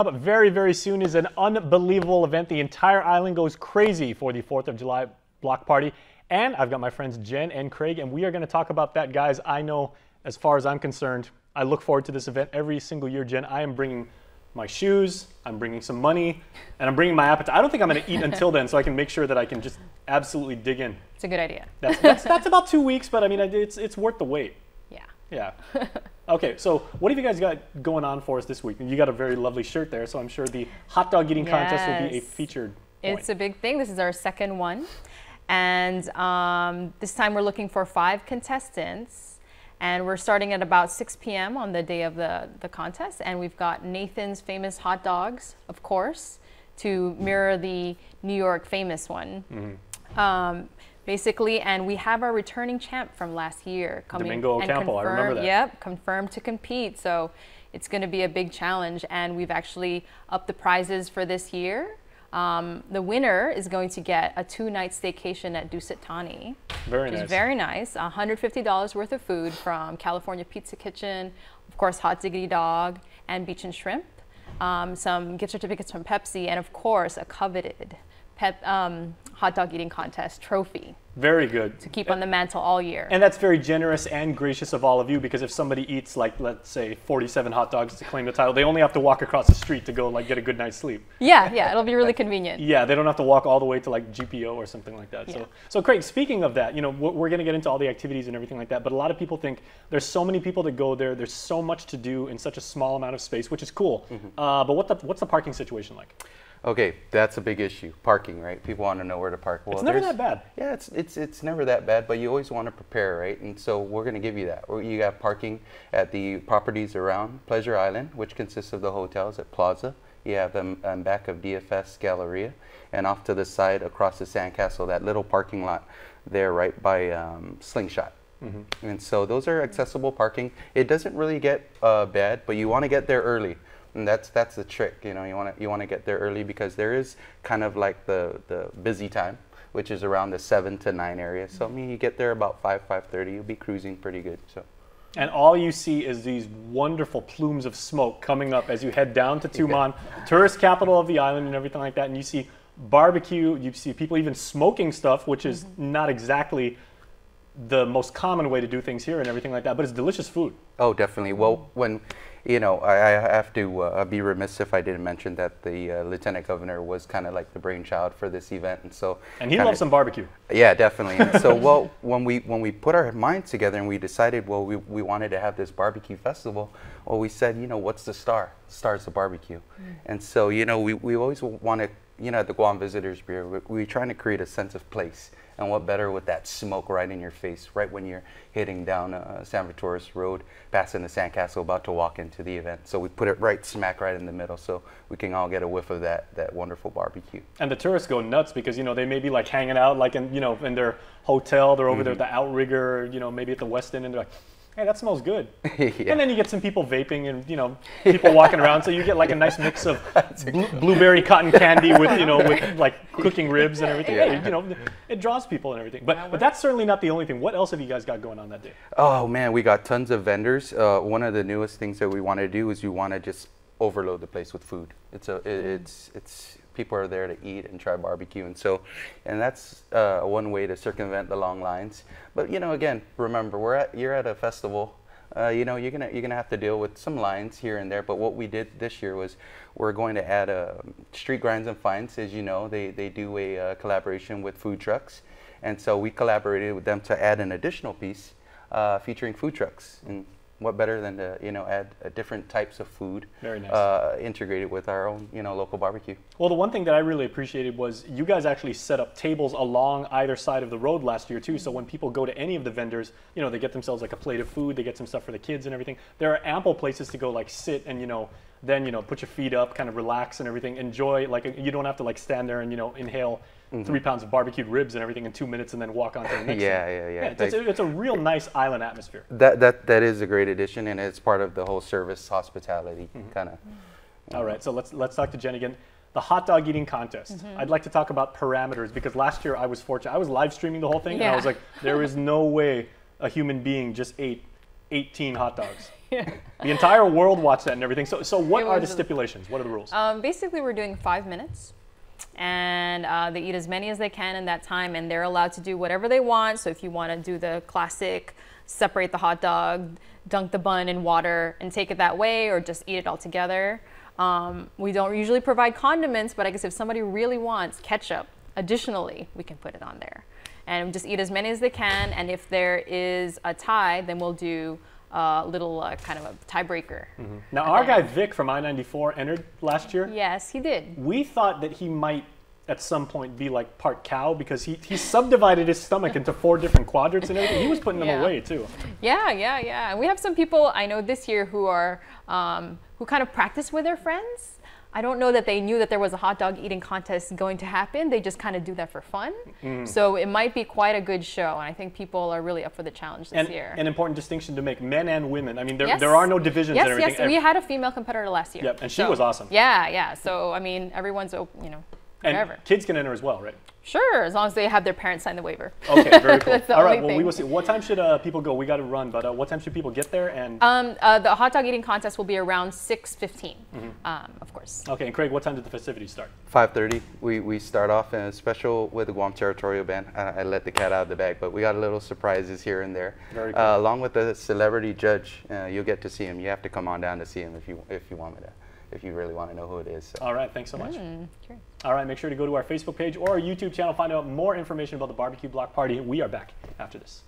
But very, very soon is an unbelievable event. The entire island goes crazy for the 4th of July block party. And I've got my friends Jen and Craig, and we are going to talk about that. Guys, I know as far as I'm concerned, I look forward to this event every single year. Jen, I am bringing my shoes, I'm bringing some money, and I'm bringing my appetite. I don't think I'm going to eat until then, so I can make sure that I can just absolutely dig in. It's a good idea. That's about 2 weeks, but I mean, it's worth the wait. Yeah. Yeah. Okay, so what have you guys got going on for us this week? You got a very lovely shirt there, so I'm sure the hot dog eating contest will be a featured point. It's a big thing. This is our second one. And this time we're looking for 5 contestants. And we're starting at about 6 p.m. on the day of the contest. And we've got Nathan's famous hot dogs, of course, to mirror the New York famous one. Mm-hmm. Basically, and we have our returning champ from last year coming. Domingo Ocampo, I remember that. Yep, confirmed to compete. So it's going to be a big challenge. And we've actually upped the prizes for this year. The winner is going to get a 2-night staycation at Dusit Thani. Very nice. Which is very nice. $150 worth of food from California Pizza Kitchen, of course, Hot Diggity Dog, and Beach and Shrimp. Some gift certificates from Pepsi, and of course, a coveted hot dog eating contest trophy. Very good. To keep on the mantle all year. And that's very generous and gracious of all of you, because if somebody eats, like, let's say 47 hot dogs to claim the title, they only have to walk across the street to go like get a good night's sleep. Yeah, it'll be really convenient. Yeah, they don't have to walk all the way to like GPO or something like that. Yeah. So Craig, speaking of that, you know, we're going to get into all the activities and everything like that, but a lot of people think there's so many people that go there, there's so much to do in such a small amount of space, which is cool. Mm-hmm. But what's the parking situation like? Okay, that's a big issue. Parking, right? People want to know where to park. Well, it's never that bad. Yeah, it's never that bad, but you always want to prepare, right? And so we're going to give you that. You got parking at the properties around Pleasure Island, which consists of the hotels at Plaza. You have them back of DFS Galleria, and off to the side across the Sandcastle, that little parking lot there right by Slingshot. Mm-hmm. And so those are accessible parking. It doesn't really get bad, but you want to get there early. And that's the trick, you know. You want to get there early, because there is kind of like the busy time, which is around the 7 to 9 area. So I mean, you get there about 5:30, you'll be cruising pretty good. So. And all you see is these wonderful plumes of smoke coming up as you head down to Tumon, tourist capital of the island and everything like that. And you see barbecue, you see people even smoking stuff, which is not exactly the most common way to do things here and everything like that, but it's delicious food. Oh, definitely. Well, when, you know, I have to be remiss if I didn't mention that the Lieutenant Governor was kind of like the brainchild for this event, and so. And he loves some barbecue. Yeah, definitely. And so, well, when we put our minds together and we decided, well, we wanted to have this barbecue festival, well, we said, you know, what's the star? The star is the barbecue. And so, you know, we always want to, you know, at the Guam Visitors Bureau, we're trying to create a sense of place. And what better with that smoke right in your face, right when you're heading down San Vitores Road, passing the Sandcastle, about to walk into the event. So we put it right smack right in the middle, so we can all get a whiff of that wonderful barbecue. And the tourists go nuts, because, you know, they may be like hanging out like in, you know, in their hotel, they're over there at the Outrigger, you know, maybe at the West End, and they're like, hey, that smells good. Yeah. And then you get some people vaping and, you know, people walking around. So you get like a nice mix of blueberry cotton candy with, you know, with like cooking ribs and everything. Yeah. Hey, you know, it draws people and everything. But that's certainly not the only thing. What else have you guys got going on that day? Oh, man, we got tons of vendors. One of the newest things that we want to do is we want to just overload the place with food. It's people are there to eat and try barbecue, and that's one way to circumvent the long lines. But, you know, again, remember, you're at a festival. You know, you're gonna have to deal with some lines here and there. But what we did this year was we're going to add Street Grinds and Finds. As you know, they do a collaboration with food trucks, and so we collaborated with them to add an additional piece featuring food trucks. And what better than to, you know, add different types of food, very nice, integrated with our own, you know, local barbecue. Well, the one thing that I really appreciated was you guys actually set up tables along either side of the road last year too. So when people go to any of the vendors, you know, they get themselves like a plate of food, they get some stuff for the kids and everything. There are ample places to go like sit and, you know, then, you know, put your feet up, kind of relax and everything, enjoy, like you don't have to like stand there and, you know, inhale 3 pounds of barbecued ribs and everything in 2 minutes and then walk on to the next thing. Yeah. It's a real nice island atmosphere. That is a great addition, and it's part of the whole service hospitality kind of. All right, so let's talk to Jen again. The hot dog eating contest. I'd like to talk about parameters, because last year I was fortunate. I was live streaming the whole thing, and I was like, there is no way a human being just ate 18 hot dogs. The entire world watched that and everything. So what It are the was- stipulations? What are the rules? Basically, we're doing 5 minutes, and they eat as many as they can in that time, and they're allowed to do whatever they want. So if you want to do the classic, separate the hot dog, dunk the bun in water, and take it that way, or just eat it all together. We don't usually provide condiments, but I guess if somebody really wants ketchup, additionally, we can put it on there. And just eat as many as they can, and if there is a tie, then we'll do a little kind of a tiebreaker. Now, our guy Vic from I-94 entered last year. Yes, he did. We thought that he might at some point be like part cow because he subdivided his stomach into 4 different quadrants and everything. He was putting them Yeah. away too. Yeah. And we have some people I know this year who are who kind of practice with their friends. I don't know that they knew that there was a hot dog eating contest going to happen. They just kind of do that for fun. So it might be quite a good show, and I think people are really up for the challenge this And year. an important distinction to make: men and women. I mean, there, Yes. there are no divisions and Yes, everything. yes. We had a female competitor last year. Yep, and she was awesome. Yeah. So I mean, everyone's And whatever. kids can enter as well, right? Sure, as long as they have their parents sign the waiver. Okay, very cool. That's the All right, only well, we thing. will see. What time should people go? We got to run, but what time should people get there? And The hot dog eating contest will be around 6:15, of course. okay, and Craig, what time did the festivities start? 5:30. We start off in a special with the Guam Territorial Band. I let the cat out of the bag, but we got a little surprises here and there. Very cool. Along with the celebrity judge, you'll get to see him. You have to come on down to see him if you want me to, if you really want to know who it is. So. All right, thanks so much. Sure. All right, make sure to go to our Facebook page or our YouTube channel, find out more information about the Barbecue Block Party. We are back after this.